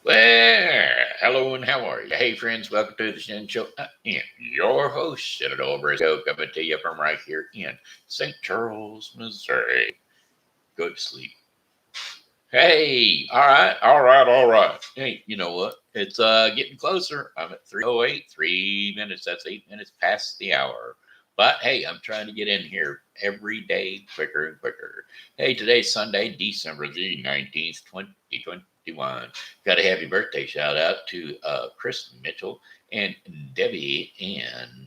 Well, hello and how are you? Hey, friends, welcome to the Shen Show. I am your host, Senator Alvarez, coming to you from right here in St. Charles, Missouri. Go to sleep. Hey, all right. Hey, you know what? It's getting closer. I'm at 3:08, 3 minutes. That's 8 minutes past the hour. But hey, I'm trying to get in here every day quicker and quicker. Hey, today's Sunday, December the 19th, 2021. Got a happy birthday shout out to Chris Mitchell and Debbie Ann.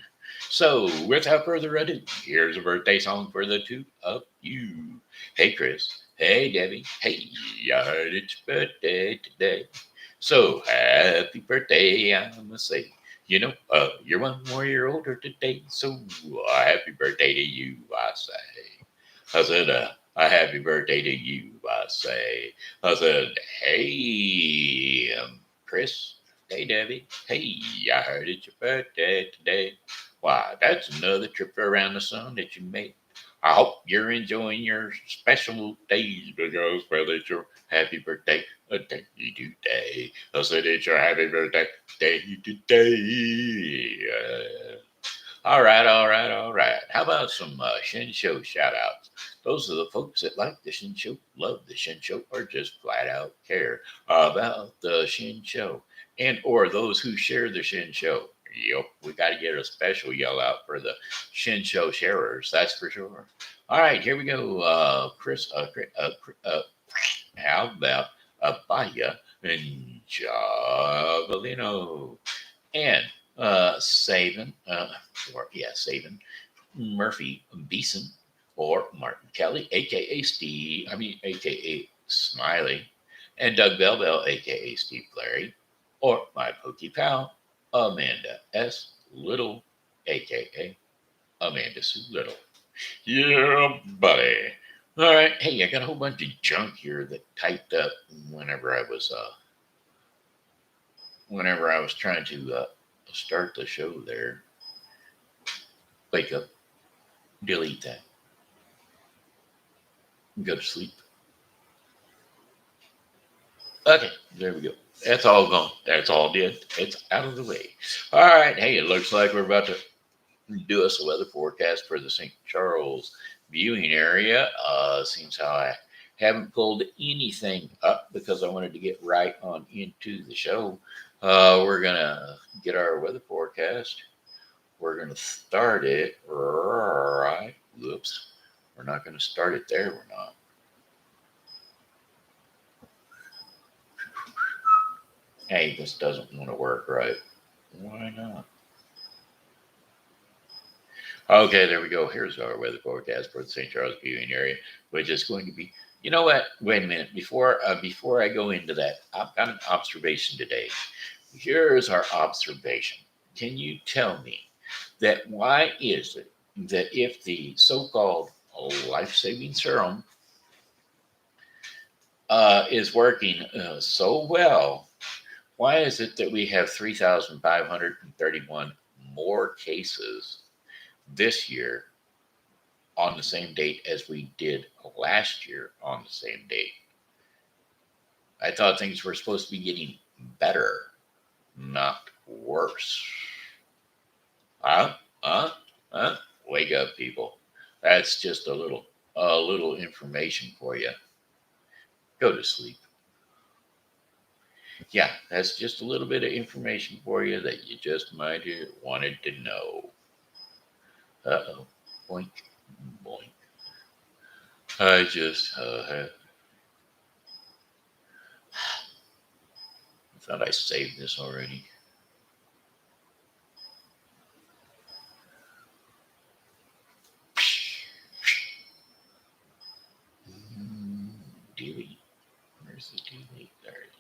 So, without further ado, here's a birthday song for the two of you. Hey, Chris. Hey, Debbie. Hey, I heard it's your birthday today. So happy birthday, I must say. You're 1 more year older today. So happy birthday to you, I say. I said, a happy birthday to you, I say. I said, hey, Chris. Hey, Debbie. Hey, I heard it's your birthday today. Why, that's another trip around the sun that you made. I hope you're enjoying your special days because, well, it's your happy birthday day today. I said it's your happy birthday day today. All right. How about some Shin Show shout outs? Those are the folks that like the Shin Show, love the Shin Show, or just flat out care about the Shin Show. And or those who share the Shin Show. Yep, we got to get a special yell out for the Shin Show sharers, that's for sure. All right, here we go. How about Abaya Javonillo and Savann Murphy Beason or Martin Kelly, a.k.a. a.k.a. Smiley, and Doug Bell, a.k.a. Steve Clary, or my pokey pal, Amanda S. Little, a.k.a. Amanda Sue Little. Yeah, buddy. All right. Hey, I got a whole bunch of junk here that typed up whenever I was trying to start the show there. Wake up, delete that, go to sleep. Okay, there we go. That's all gone. That's all did. It's out of the way. All right. Hey, it looks like we're about to do us a weather forecast for the St. Charles viewing area. Seems how I haven't pulled anything up because I wanted to get right on into the show. We're going to get our weather forecast. We're going to start it right. Whoops. We're not going to start it there. We're not. Hey, this doesn't want to work right. Why not? Okay, there we go. Here's our weather forecast for the St. Charles viewing area, which is going to be. You know what? Wait a minute. Before I go into that, I've got an observation today. Here's our observation. Can you tell me that why is it that if the so-called life-saving serum is working so well, why is it that we have 3,531 more cases this year on the same date as we did last year on the same date? I thought things were supposed to be getting better, not worse. Huh? Huh? Huh? Wake up, people. That's just a little information for you. Go to sleep. Yeah, that's just a little bit of information for you that you just might have wanted to know. Uh-oh. Boink, boink. I just thought I saved this already. Delete. Where's the delete? There it is.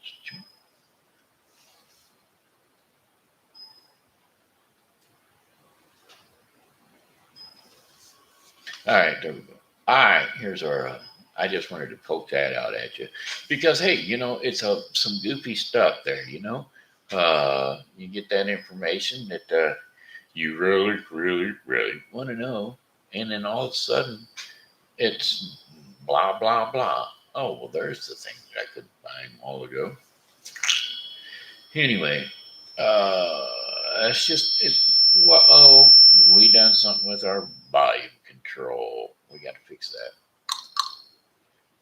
All right, there we go. All right, here's our. I just wanted to poke that out at you because hey, it's some goofy stuff there. You get that information that you really, really, really want to know, and then all of a sudden it's blah blah blah. Oh well, there's the thing that I couldn't find a while ago. Anyway, it's just we done something with our volume control. We got to fix that.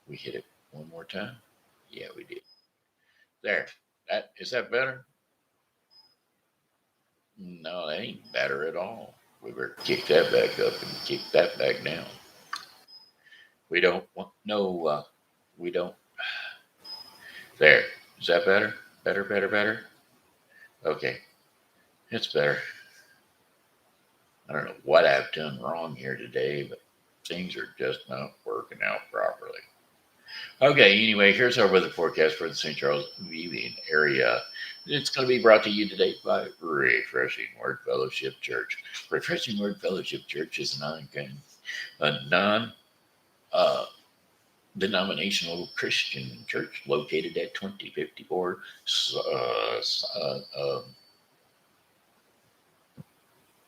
We hit it one more time. Yeah, we did. There. That is that better? No, that ain't better at all. We better kick that back up and kick that back down. We don't want no. We don't. There. Is that better? Better, better, better. Okay, it's better. I don't know what I've done wrong here today, but things are just not working out properly. Okay, anyway, here's our weather forecast for the St. Charles Vivian area. It's going to be brought to you today by Refreshing Word Fellowship Church. Refreshing Word Fellowship Church is a non denominational Christian church located at 2054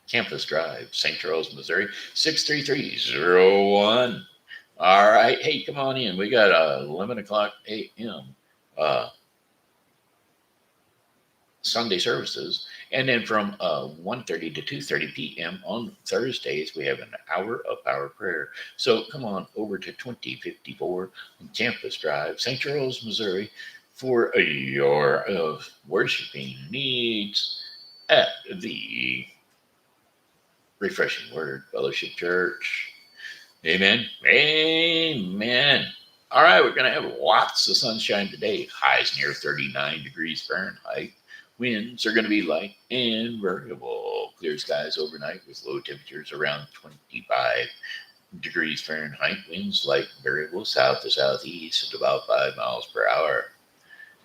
Campus Drive, St. Charles, Missouri, 63301. All right. Hey, come on in. We got 11 o'clock a.m. Uh, Sunday services. And then from 1:30 to 2:30 p.m. on Thursdays, we have an hour of power prayer. So come on over to 2054 Campus Drive, St. Charles, Missouri, for your worshiping needs at the Refreshing Word Fellowship Church. Amen. Amen. All right, we're going to have lots of sunshine today. Highs near 39 degrees Fahrenheit. Winds are going to be light and variable. Clear skies overnight with low temperatures around 25 degrees Fahrenheit. Winds light variable south to southeast at about 5 miles per hour.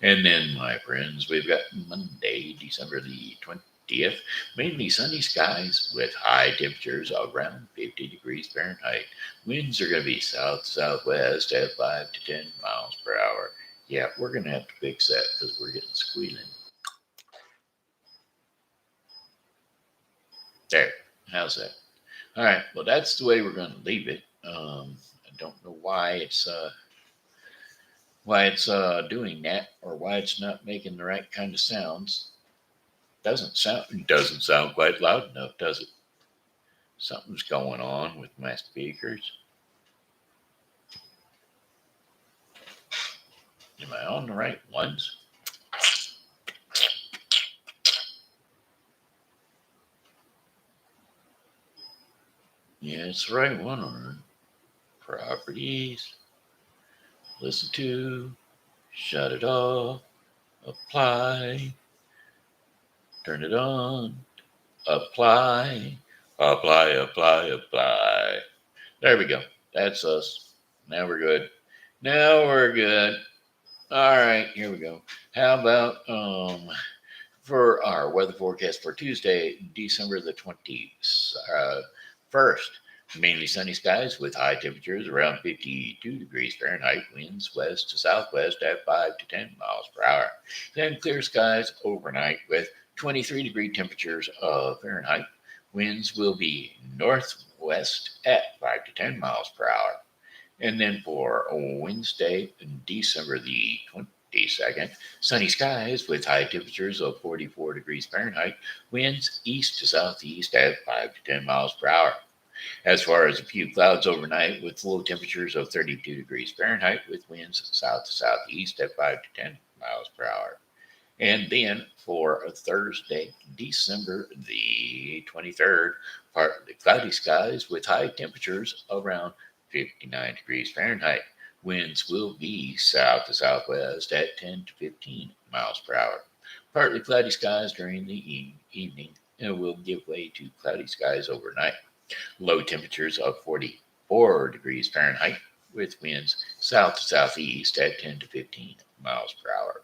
And then, my friends, we've got Monday, December the 20th, mainly sunny skies with high temperatures around 50 degrees Fahrenheit. Winds are going to be southwest at 5 to 10 miles per hour. Yeah, we're going to have to fix that because we're getting squealing. There, how's that? All right, well, that's the way we're going to leave it. I don't know why it's doing that or why it's not making the right kind of sounds. Doesn't sound quite loud enough, does it? Something's going on with my speakers. Am I on the right ones? Yeah, it's the right one. All right. Properties. Listen to. Shut it off. Apply. Turn it on. Apply. Apply. There we go. That's us. Now we're good. Now we're good. All right, here we go. How about for our weather forecast for Tuesday, December the 21st? Mainly sunny skies with high temperatures around 52 degrees Fahrenheit, winds west to southwest at 5 to 10 miles per hour. Then clear skies overnight with 23-degree temperatures of Fahrenheit. Winds will be northwest at 5 to 10 miles per hour. And then for Wednesday, December the 22nd, sunny skies with high temperatures of 44 degrees Fahrenheit, winds east to southeast at 5 to 10 miles per hour. As far as a few clouds overnight with low temperatures of 32 degrees Fahrenheit with winds south to southeast at 5 to 10 miles per hour. And then for Thursday, December the 23rd, partly cloudy skies with high temperatures around 59 degrees Fahrenheit. Winds will be south to southwest at 10 to 15 miles per hour. Partly cloudy skies during the evening and will give way to cloudy skies overnight. Low temperatures of 44 degrees Fahrenheit with winds south to southeast at 10 to 15 miles per hour.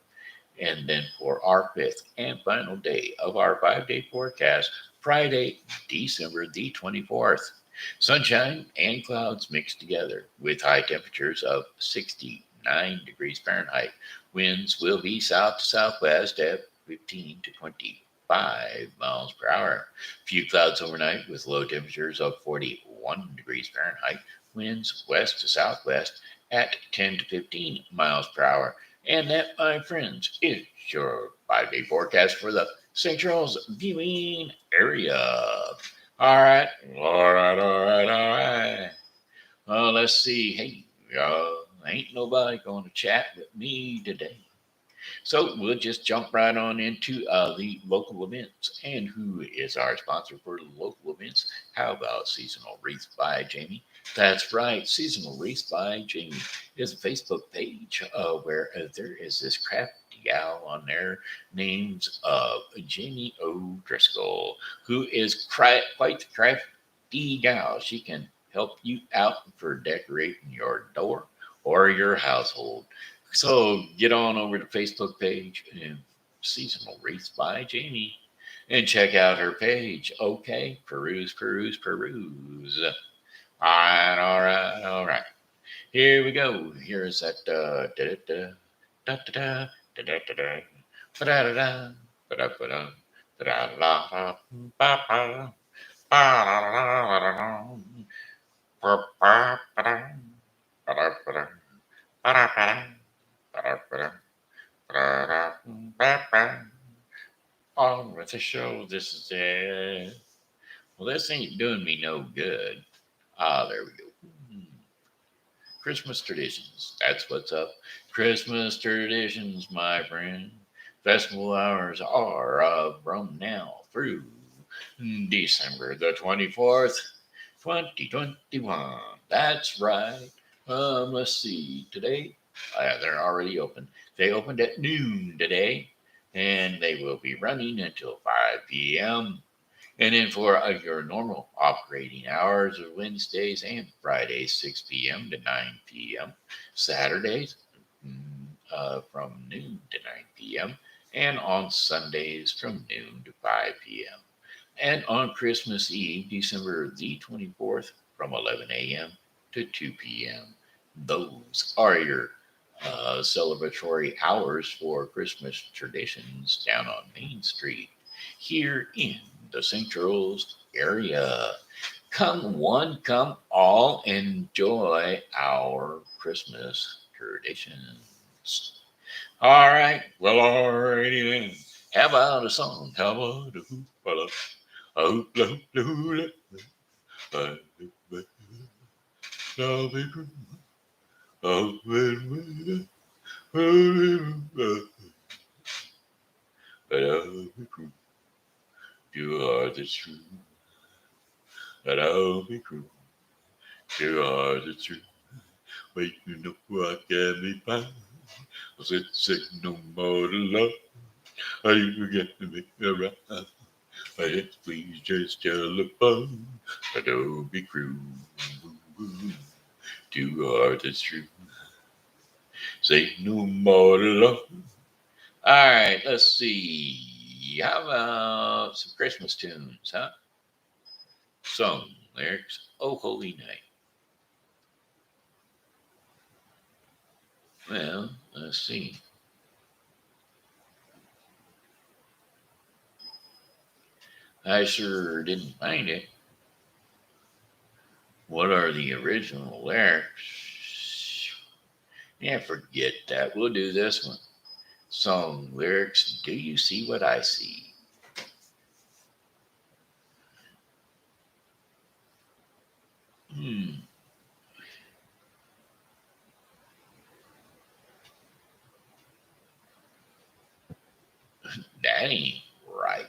And then for our fifth and final day of our 5-day forecast, Friday, December the 24th. Sunshine and clouds mixed together with high temperatures of 69 degrees Fahrenheit. Winds will be south to southwest at 15 to 25 miles per hour. Few clouds overnight with low temperatures of 41 degrees Fahrenheit. Winds west to southwest at 10 to 15 miles per hour. And that, my friends, is your 5-day forecast for the St. Charles viewing area. All right, all right. Let's see. Hey, ain't nobody going to chat with me today. So we'll just jump right on into the local events. And who is our sponsor for the local events? How about Seasonal Wreath by Jamie? That's right, Seasonal Wreath by Jamie is a Facebook page where there is this crafty gal on there named Jamie O'Driscoll, who is quite the crafty gal. She can help you out for decorating your door or your household. So get on over to Facebook page and Seasonal Wreaths by Jamie and check out her page. Okay, peruse. All right, all right, all right. Here we go. Here's that da da da da da da da da da da da da da da da da on with the show. This is it. Well, this ain't doing me no good. Ah, there we go. Christmas traditions. That's what's up. Christmas traditions, my friend. Festival hours are from now through December the 24th, 2021. That's right. Let's see. Today, they're already open. They opened at noon today, and they will be running until 5 p.m. And then for your normal operating hours of Wednesdays and Fridays, 6 p.m. to 9 p.m. Saturdays from noon to 9 p.m. And on Sundays from noon to 5 p.m. And on Christmas Eve, December the 24th, from 11 a.m. to 2 p.m. Those are your celebratory hours for Christmas traditions down on Main Street here in the St. Charles area. Come one, come all, enjoy our Christmas traditions. All right, well, alrighty then. How about a song? How about a hoopla, a hoopla, hula, a hoopla, you are the truth, that I'll be true. You are the truth. Wait, you know I can be found. I said, say no more to love. I you forget to make me right. I please just telephone. I don't be cruel. Two hearts is true. Say no more to love. All right, let's see. How about some Christmas tunes, huh? Song lyrics. Oh, holy night. Well, let's see. I sure didn't find it. What are the original lyrics? Yeah, forget that. We'll do this one. Song lyrics. Do you see what I see? Hmm, that ain't right.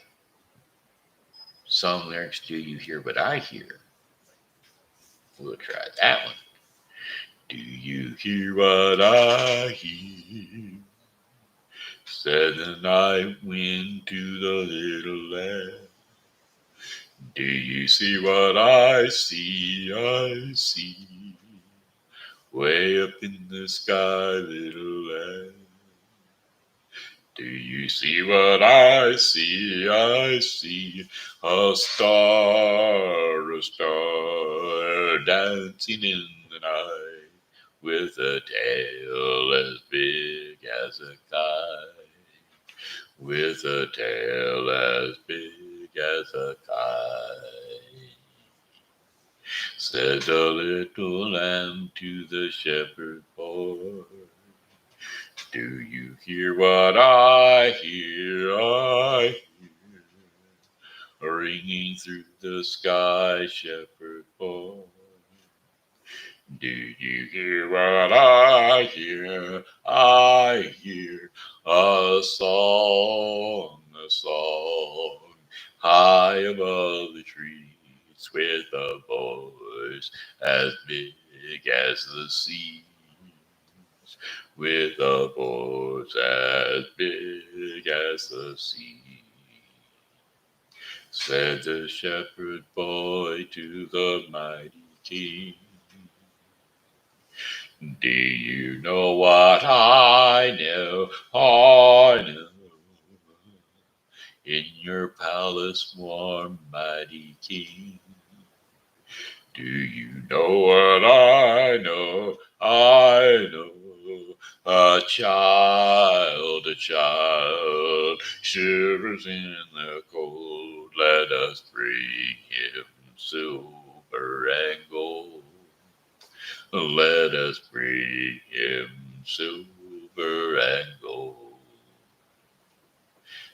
Song lyrics. Do you hear what I hear? We'll try that one. Do you hear what I hear? Said the night wind to the little land. Do you see what I see? I see. Way up in the sky, little land. Do you see what I see? I see a star dancing in the night with a tail as big as a kite, with a tail as big as a kite. Said the little lamb to the shepherd boy, Do you hear what I hear? I hear ringing through the sky, shepherd boy. Do you hear what I hear? I hear a song, high above the trees with a voice as big as the sea. With a voice as big as the sea. Said the shepherd boy to the mighty king. Do you know what I know? I know. In your palace warm, mighty king. Do you know what I know? I know. A child shivers in the cold. Let us bring him silver and gold. Let us bring him silver and gold.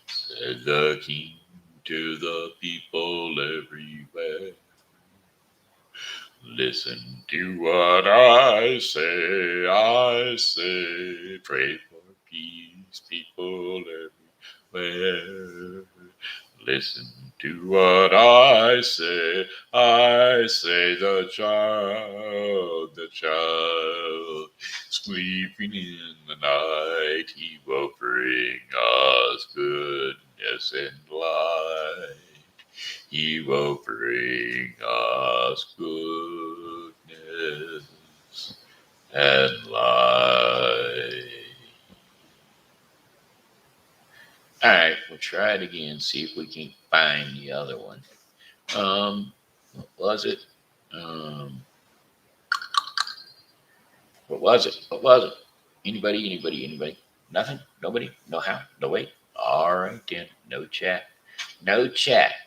Said the king to the people everywhere. Listen to what I say, pray for peace, people everywhere. Listen to what I say, the child, sleeping in the night, he will bring us goodness and light. He will bring us goodness and light. All right, we'll try it again, see if we can find the other one. What was it? What was it? Anybody? Nothing? Nobody? No how? No way? All right then. No chat.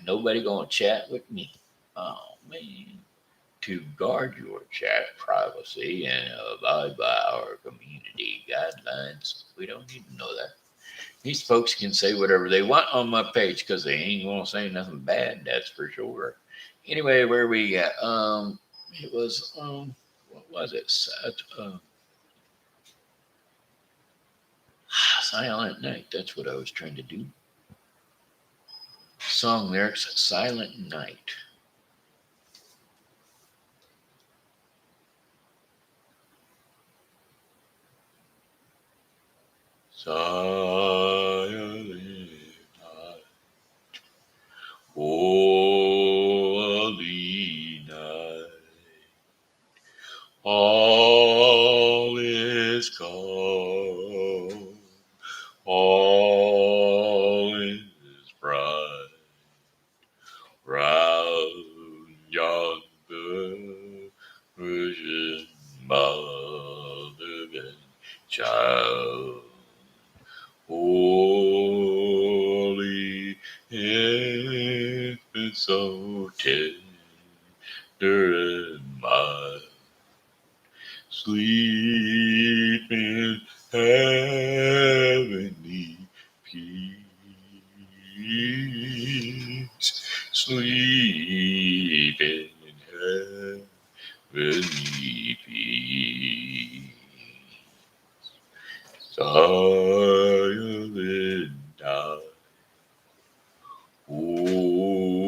Nobody gonna chat with me. Oh man. To guard your chat privacy and abide by our community guidelines. We don't need to know that. These folks can say whatever they want on my page because they ain't gonna say nothing bad, that's for sure. Anyway, where we at? It was what was it? Silent Night. That's what I was trying to do. Song lyrics: Silent Night. Silent night, holy night, all is calm, all is bright, round yonder virgin mother and child. Holy infant, so tender and mild, sleep in heavenly peace, sleep in heavenly peace. Silent night, holy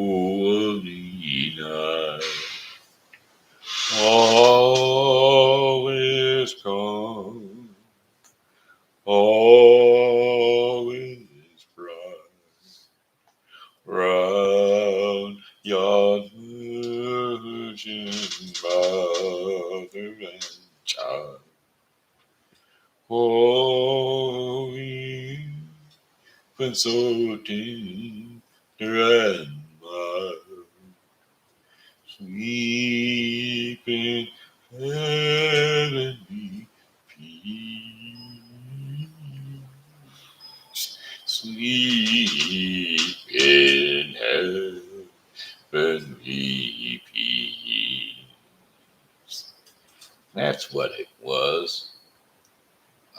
night, all is calm, all is bright, round yon virgin mother and child. Holy, when so tender and mild, sleep in heavenly peace, sleep in heavenly peace. That's what it was.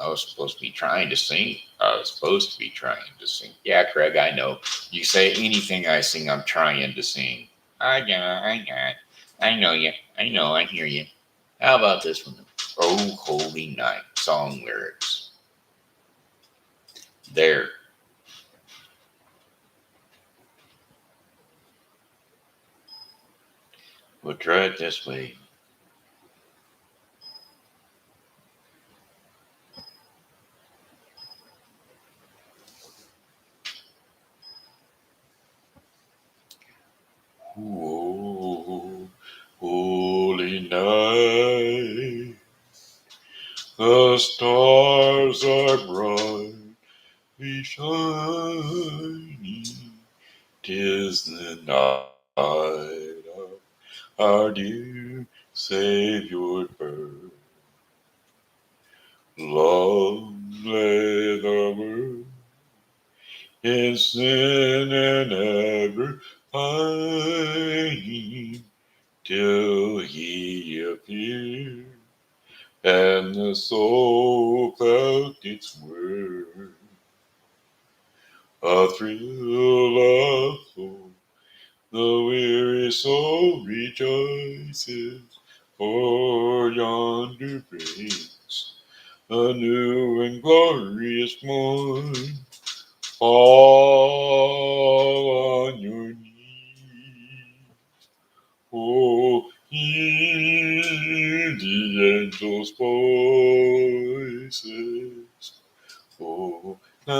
I was supposed to be trying to sing. I was supposed to be trying to sing. Yeah, Craig, I know. You say anything I sing, I'm trying to sing. I know you. I know, I hear you. How about this one? Oh, Holy Night song lyrics. There. We'll try it this way. Oh, holy night, the stars are brightly shining. 'Tis the night of our dear Savior birth. Long lay the world in sin and ever pining, till he appeared, and the soul felt its worth. A thrill of hope, the weary soul rejoices, for yonder breaks a new and glorious morn. Fall on your knees. Oh, hear the angels' voices. Oh, night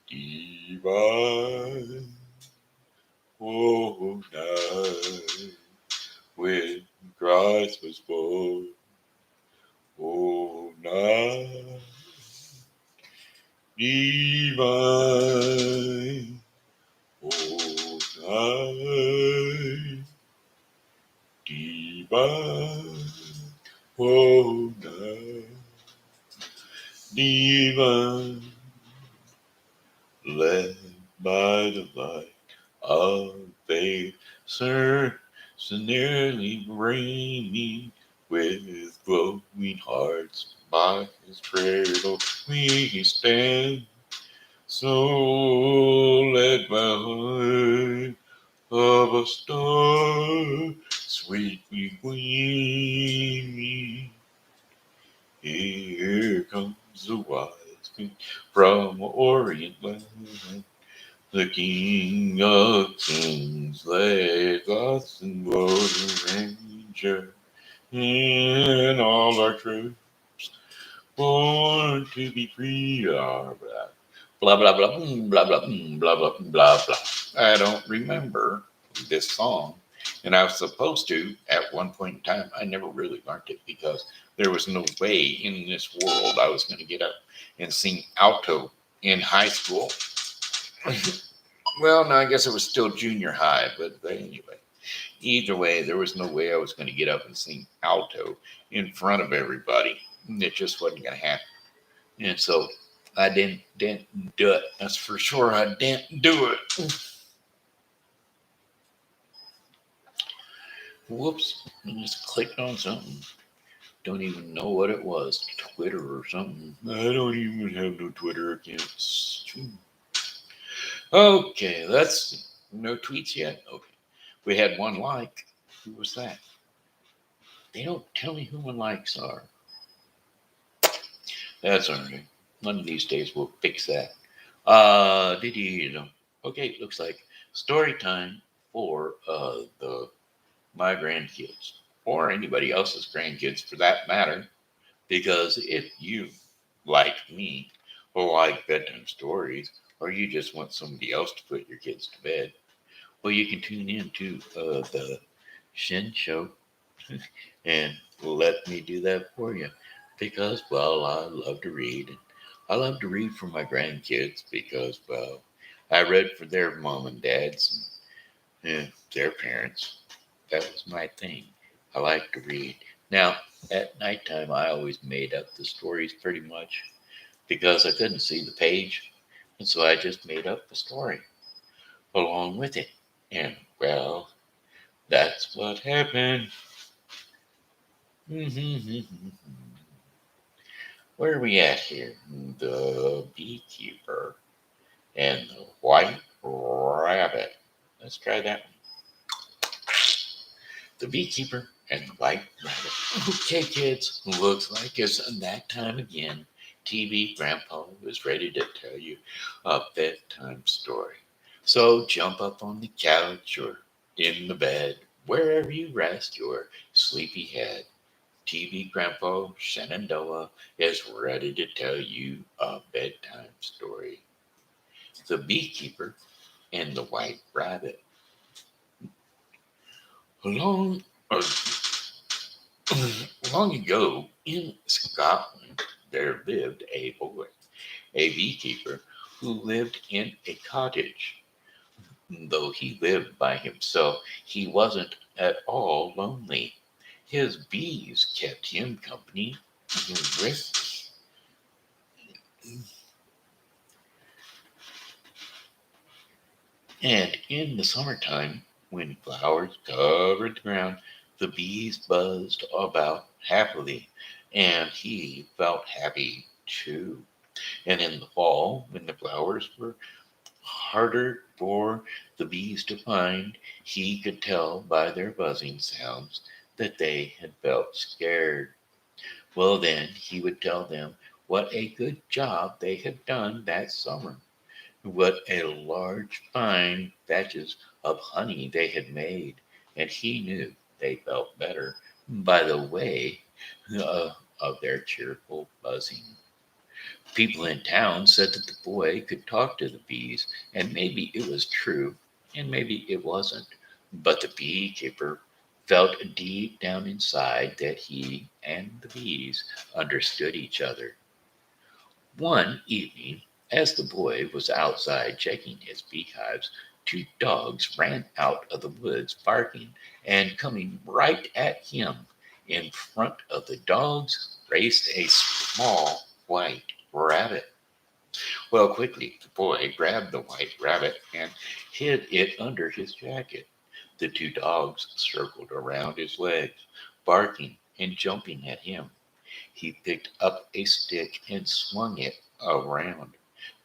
divine. Oh, night when Christ was born. Oh, night divine. Oh, night divine. Oh, night divine. Led by the light of faith, sir, so nearly reigning with glowing hearts by his cradle we stand. So led by light of a star, sweetly gleaming, here comes the wise king from Orient land. The King of Kings laid lots and rode a ranger in all our troops, born to be free. Blah blah blah blah blah blah blah blah blah. I don't remember this song, and I was supposed to at one point in time. I never really learned it because there was no way in this world I was going to get up and sing alto in high school. Well, no, I guess it was still junior high, but anyway, either way, there was no way I was going to get up and sing alto in front of everybody. It just wasn't going to happen. And so I didn't do it. That's for sure. I didn't do it. Whoops. I just clicked on something. Don't even know what it was. Twitter or something. I don't even have no Twitter accounts. Okay, that's no tweets yet. Okay. We had one like. Who was that? They don't tell me who my likes are. That's all right. One of these days we'll fix that. Okay, looks like story time for the my grandkids or anybody else's grandkids for that matter. Because if you, like me, or like bedtime stories, or you just want somebody else to put your kids to bed, well, you can tune in to the Shen Show and let me do that for you. Because, well, I love to read. And I love to read for my grandkids because, well, I read for their mom and dads and their parents. That was my thing. I like to read. Now, at nighttime, I always made up the stories pretty much because I couldn't see the page. And so I just made up the story along with it. And, well, that's what happened. Where are we at here? The beekeeper and the white rabbit. Let's try that one. The beekeeper and the white rabbit. Okay, kids, looks like it's that time again. TV Grandpa is ready to tell you a bedtime story. So jump up on the couch or in the bed, wherever you rest your sleepy head. TV Grandpa Shenandoah is ready to tell you a bedtime story. The Beekeeper and the White Rabbit. Long, uh, long ago in Scotland, there lived a boy, a beekeeper, who lived in a cottage. Though he lived by himself, he wasn't at all lonely. His bees kept him company with And in the summertime, when flowers covered the ground, the bees buzzed about happily, and he felt happy too. And in the fall, when the flowers were harder for the bees to find, he could tell by their buzzing sounds that they had felt scared. Well, then he would tell them what a good job they had done that summer, what a large, fine batches of honey they had made, and he knew they felt better by the way of their cheerful buzzing. People in town said that the boy could talk to the bees, and maybe it was true, and maybe it wasn't. But the beekeeper felt deep down inside that he and the bees understood each other. One evening, as the boy was outside checking his beehives, two dogs ran out of the woods barking and coming right at him. In front of the dogs raced a small white rabbit. Well, quickly, the boy grabbed the white rabbit and hid it under his jacket. The two dogs circled around his legs, barking and jumping at him. He picked up a stick and swung it around.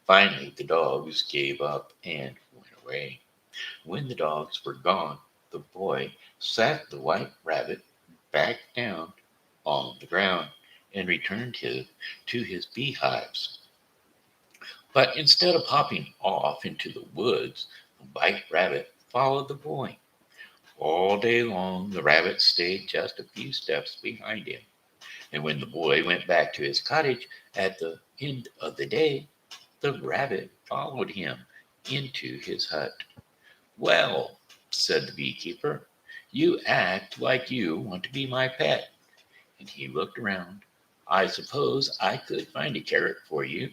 Finally, the dogs gave up and went away. When the dogs were gone, the boy sat the white rabbit back down on the ground and returned to his beehives. But instead of hopping off into the woods, the white rabbit followed the boy. All day long, the rabbit stayed just a few steps behind him. And when the boy went back to his cottage at the end of the day, the rabbit followed him into his hut. Well, said the beekeeper, you act like you want to be my pet. And he looked around. I suppose I could find a carrot for you.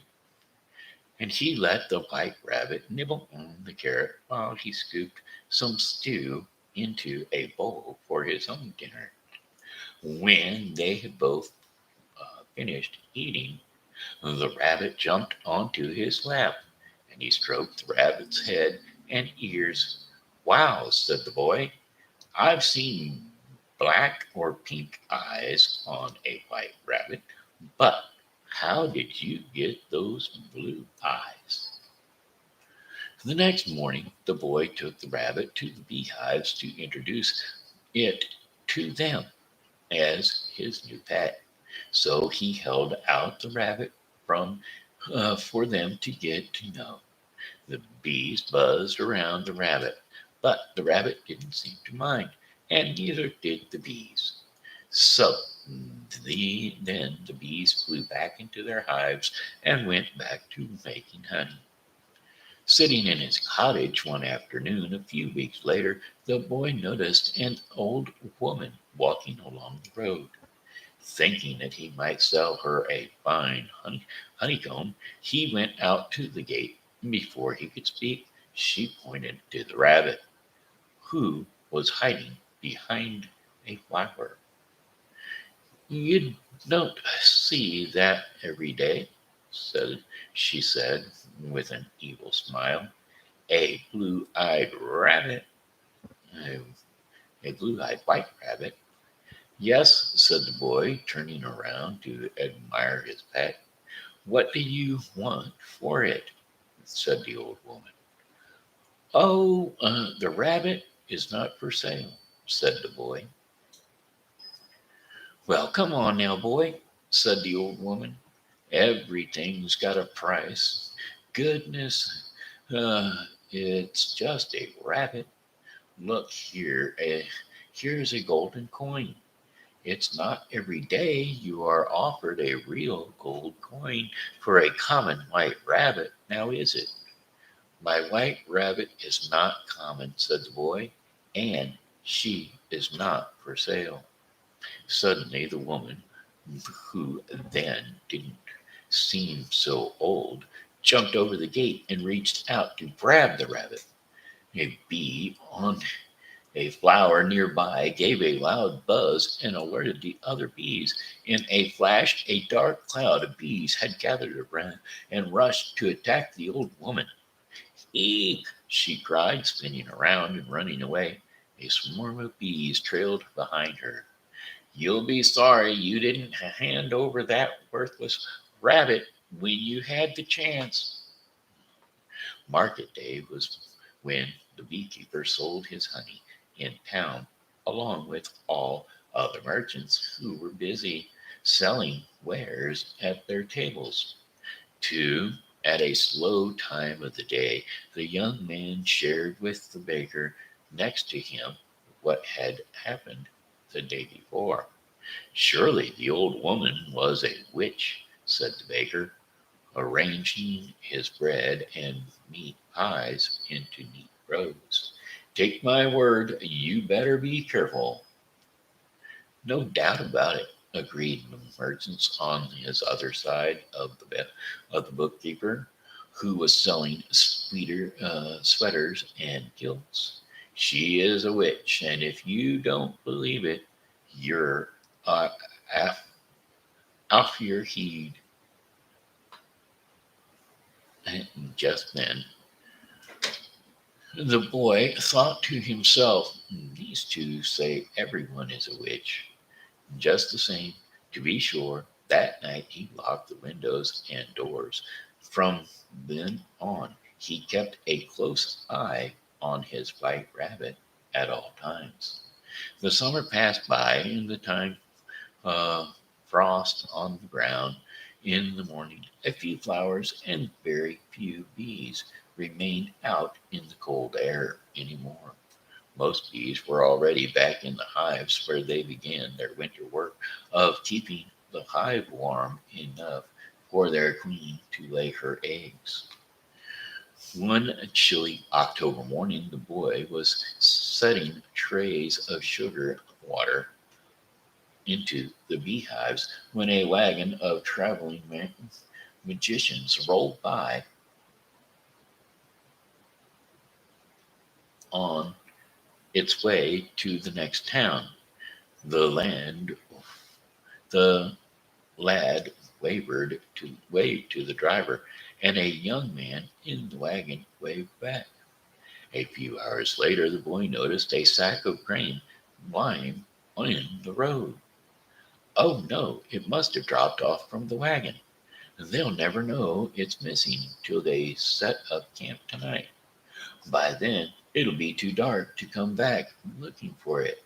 And he let the white rabbit nibble on the carrot while he scooped some stew into a bowl for his own dinner. When they had both finished eating, the rabbit jumped onto his lap, and he stroked the rabbit's head and ears. Wow, said the boy, I've seen black or pink eyes on a white rabbit, but how did you get those blue eyes? The next morning, the boy took the rabbit to the beehives to introduce it to them as his new pet. So he held out the rabbit from for them to get to know. The bees buzzed around the rabbit, but the rabbit didn't seem to mind, and neither did the bees. So then the bees flew back into their hives and went back to making honey. Sitting in his cottage one afternoon a few weeks later, the boy noticed an old woman walking along the road. Thinking that he might sell her a fine honeycomb, he went out to the gate. Before he could speak, she pointed to the rabbit, who was hiding behind a flower. You don't see that every day, said she said with an evil smile. A blue-eyed rabbit, a, a blue-eyed white rabbit. Yes, said the boy, turning around to admire his pet. What do you want for it? Said the old woman. Oh, the rabbit is not for sale, said the boy. Well, come on now, boy, said the old woman. Everything's got a price. Goodness, uh, it's just a rabbit. Look here, here's a golden coin. It's not every day you are offered a real gold coin for a common white rabbit, now is it? My white rabbit is not common, said the boy, and she is not for sale. Suddenly, the woman, who then didn't seem so old, jumped over the gate and reached out to grab the rabbit. A bee on a flower nearby gave a loud buzz and alerted the other bees. In a flash, a dark cloud of bees had gathered around and rushed to attack the old woman. Eek! She cried, spinning around and running away. A swarm of bees trailed behind her. You'll be sorry you didn't hand over that worthless rabbit when you had the chance. Market day was when the beekeeper sold his honey in town, along with all other merchants who were busy selling wares at their tables. Two, at a slow time of the day, the young man shared with the baker next to him what had happened the day before. Surely the old woman was a witch, said the baker, arranging his bread and meat pies into neat rows. Take my word, you better be careful. No doubt about it, agreed the merchants on his other side of the bookkeeper, who was selling sweaters and kilts. She is a witch, and if you don't believe it, you're uh, off, off your heed. And just then, the boy thought to himself, these two say everyone is a witch. Just the same, to be sure, that night he locked the windows and doors. From then on, he kept a close eye on his white rabbit at all times. The summer passed by, and the time frost on the ground in the morning, a few flowers and very few bees remained out in the cold air anymore. Most bees were already back in the hives where they began their winter work of keeping the hive warm enough for their queen to lay her eggs. One chilly October morning, the boy was setting trays of sugar water into the beehives when a wagon of traveling magicians rolled by on its way to the next town. The land, the lad waved to the driver, and a young man in the wagon waved back. A few hours later, the boy noticed a sack of grain lying in the road. Oh no, it must have dropped off from the wagon. They'll never know it's missing till they set up camp tonight. By then, it'll be too dark to come back looking for it.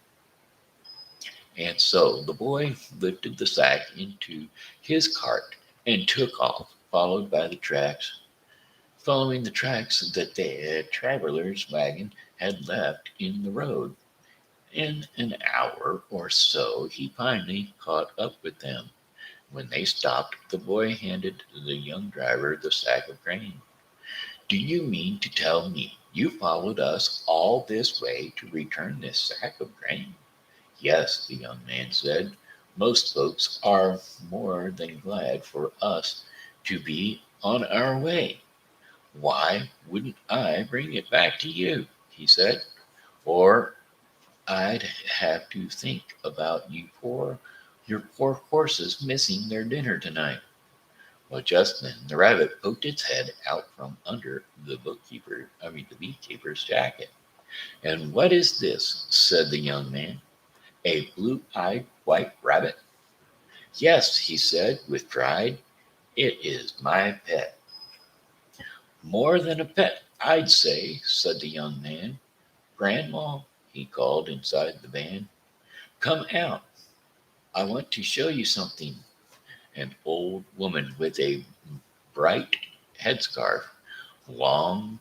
And so the boy lifted the sack into his cart and took off, following the tracks that the traveler's wagon had left in the road. In an hour or so, he finally caught up with them. When they stopped, the boy handed the young driver the sack of grain. Do you mean to tell me you followed us all this way to return this sack of grain? Yes, the young man said. Most folks are more than glad for us to be on our way. Why wouldn't I bring it back to you? He said. Or I'd have to think about your poor horses missing their dinner tonight. Well, just then the rabbit poked its head out from under the beekeeper's jacket. And what is this? Said the young man. A blue-eyed white rabbit? Yes, he said with pride. It is my pet. More than a pet, I'd say, said the young man. Grandma, he called inside the van, come out. I want to show you something. An old woman with a bright headscarf, long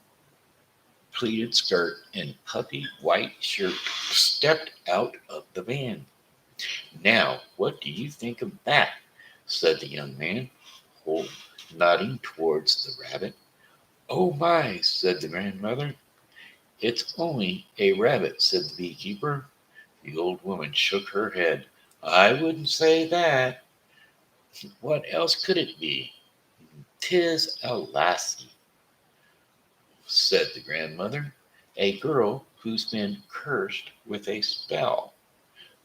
pleated skirt, and puffy white shirt stepped out of the van. Now, what do you think of that? Said the young man, nodding towards the rabbit. Oh my, said the grandmother. It's only a rabbit, said the beekeeper. The old woman shook her head. I wouldn't say that. What else could it be? 'Tis a lassie, said the grandmother, a girl who's been cursed with a spell.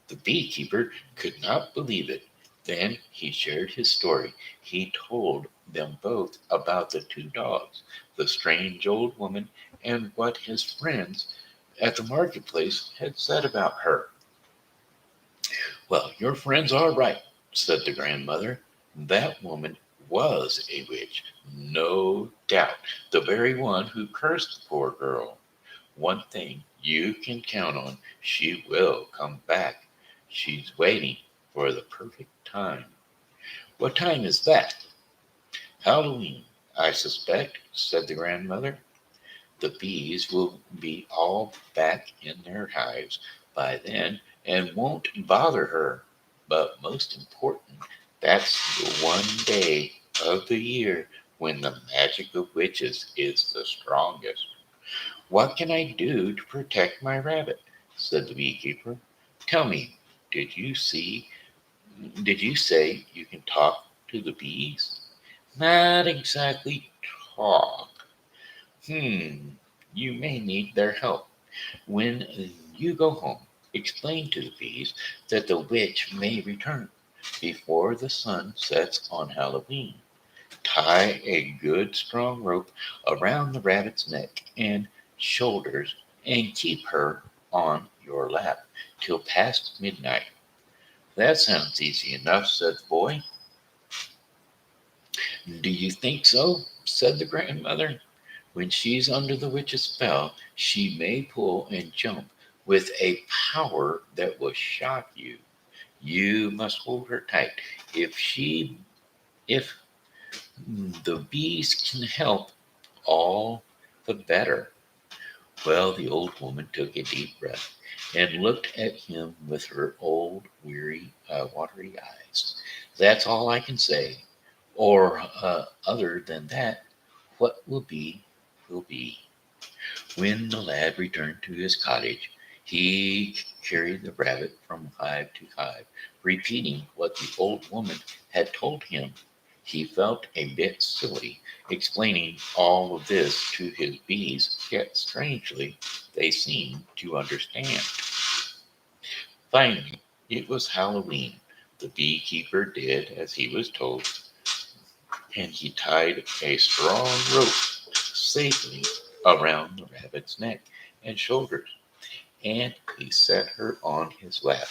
The beekeeper could not believe it. Then he shared his story. He told them both about the two dogs, the strange old woman, and what his friends at the marketplace had said about her. Well, your friends are right, said the grandmother. That woman was a witch, no doubt, the very one who cursed the poor girl. One thing you can count on, she will come back. She's waiting for the perfect time. What time is that? Halloween, I suspect, said the grandmother. The bees will be all back in their hives by then and won't bother her. But most important, that's the one day of the year when the magic of witches is the strongest. What can I do to protect my rabbit? Said the beekeeper. Tell me, did you see, did you say you can talk to the bees? Not exactly talk. Hmm, you may need their help. When you go home, explain to the bees that the witch may return before the sun sets on Halloween. Tie a good strong rope around the rabbit's neck and shoulders and keep her on your lap till past midnight. That sounds easy enough, said the boy. Do you think so? Said the grandmother. When she's under the witch's spell, she may pull and jump with a power that will shock you. You must hold her tight. If the bees can help, all the better. Well, the old woman took a deep breath and looked at him with her old, weary, watery eyes. That's all I can say. Or, other than that, what will be, will be. When the lad returned to his cottage, he carried the rabbit from hive to hive, repeating what the old woman had told him. He felt a bit silly explaining all of this to his bees, yet strangely, they seemed to understand. Finally, it was Halloween. The beekeeper did as he was told, and he tied a strong rope safely around the rabbit's neck and shoulders, and he set her on his lap.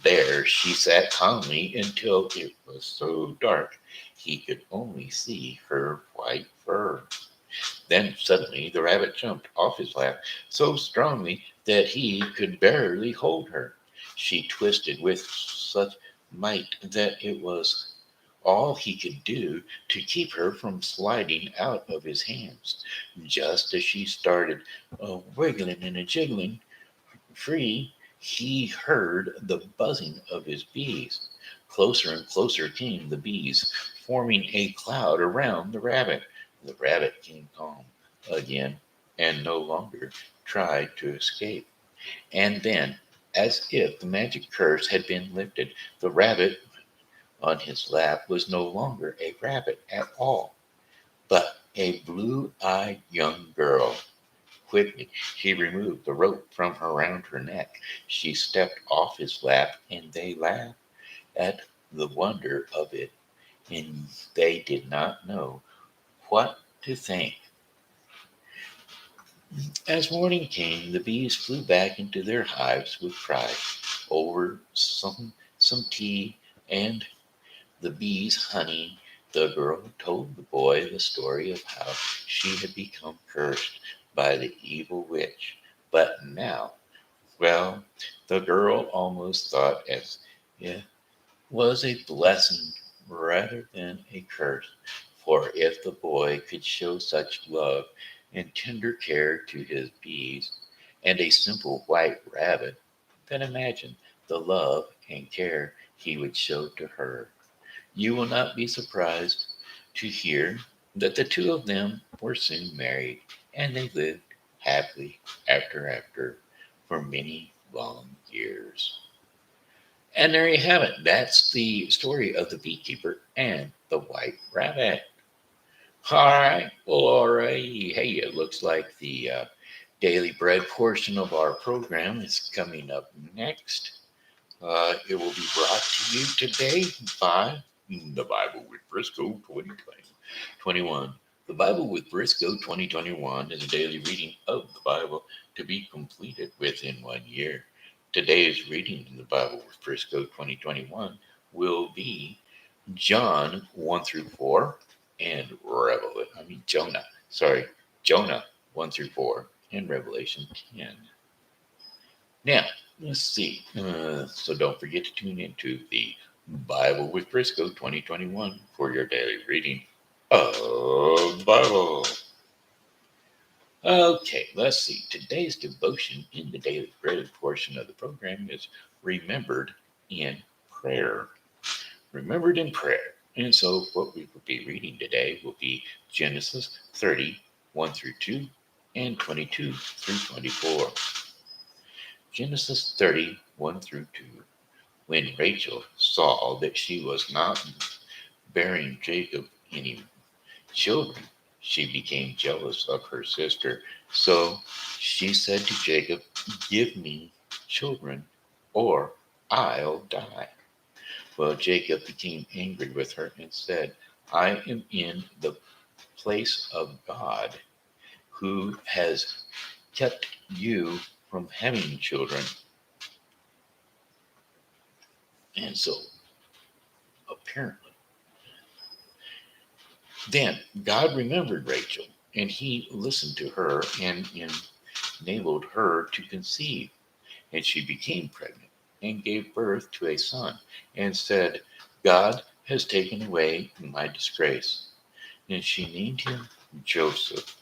There she sat calmly until it was so dark he could only see her white fur. Then suddenly the rabbit jumped off his lap so strongly that he could barely hold her. She twisted with such might that it was all he could do to keep her from sliding out of his hands. Just as she started wiggling and jiggling free, he heard the buzzing of his bees. Closer and closer came the bees, forming a cloud around the rabbit. The rabbit came calm again and no longer tried to escape. And then, as if the magic curse had been lifted, the rabbit on his lap was no longer a rabbit at all, but a blue-eyed young girl. Quickly, she removed the rope from around her neck. She stepped off his lap, and they laughed at the wonder of it, and they did not know what to think. As morning came, the bees flew back into their hives with pride. over some tea and the bee's honey, the girl told the boy the story of how she had become cursed by the evil witch. But now, well, the girl almost thought it was a blessing rather than a curse. For if the boy could show such love and tender care to his bees and a simple white rabbit, then imagine the love and care he would show to her. You will not be surprised to hear that the two of them were soon married, and they lived happily after for many long years. And there you have it. That's the story of the beekeeper and the white rabbit. All right. Well, all right. Hey, it looks like the daily bread portion of our program is coming up next. It will be brought to you today by the Bible with Briscoe 2021. The Bible with Briscoe 2021 is a daily reading of the Bible to be completed within 1 year. Today's reading in the Bible with Briscoe 2021 will be John 1 through 4 and Jonah 1 through 4 and Revelation 10. Now, let's see. So don't forget to tune into the Bible with Briscoe 2021 for your daily reading of the Bible. Okay, let's see. Today's devotion in the daily bread portion of the program is remembered in prayer. Remembered in prayer. And so what we will be reading today will be Genesis 30, 1 through 2, and 22 through 24. Genesis 30, 1 through 2. When Rachel saw that she was not bearing Jacob any children, she became jealous of her sister. So she said to Jacob, "Give me children, or I'll die." Well, Jacob became angry with her and said, "I am in the place of God, who has kept you from having children." And so, apparently, then God remembered Rachel, and he listened to her and enabled her to conceive. And she became pregnant and gave birth to a son and said, "God has taken away my disgrace." And she named him Joseph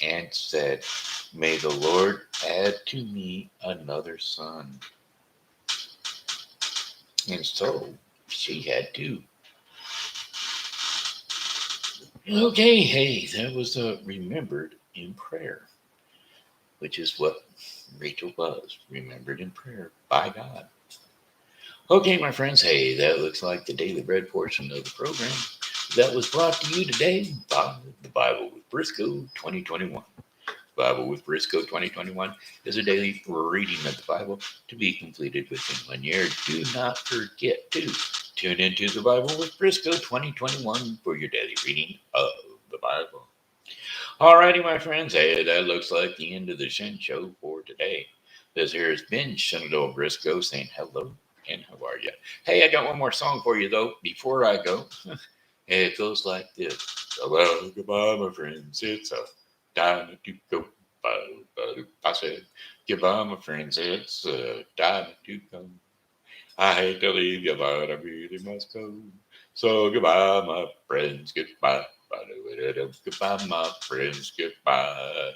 and said, "May the Lord add to me another son." And so she had two. Okay, hey, that was remembered in prayer, which is what Rachel was, remembered in prayer by God. Okay, my friends, hey, that looks like the daily bread portion of the program that was brought to you today by the Bible with Briscoe 2021. Bible with Briscoe 2021 is a daily reading of the Bible to be completed within 1 year. Do not forget to tune into the Bible with Briscoe 2021 for your daily reading of the Bible. Alrighty, my friends, hey, that looks like the end of the Shen Show for today. This here has been Shenandoah Briscoe saying hello and how are you? Hey, I got one more song for you though before I go. It goes like this. Well, goodbye, my friends. It's a time to go. I said, goodbye, my friends. It's a time to go. I hate to leave you, but I really must go. So goodbye, my friends. Goodbye. Goodbye, my friends. Goodbye.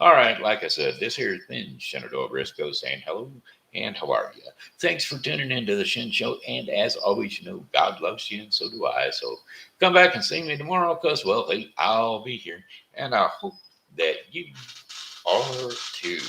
All right, like I said, this here has been Shenandoah Briscoe saying hello and how are you? Thanks for tuning into the Shen Show. And as always, you know, God loves you and so do I. So come back and see me tomorrow because, well, hey, I'll be here. And I hope that you are too.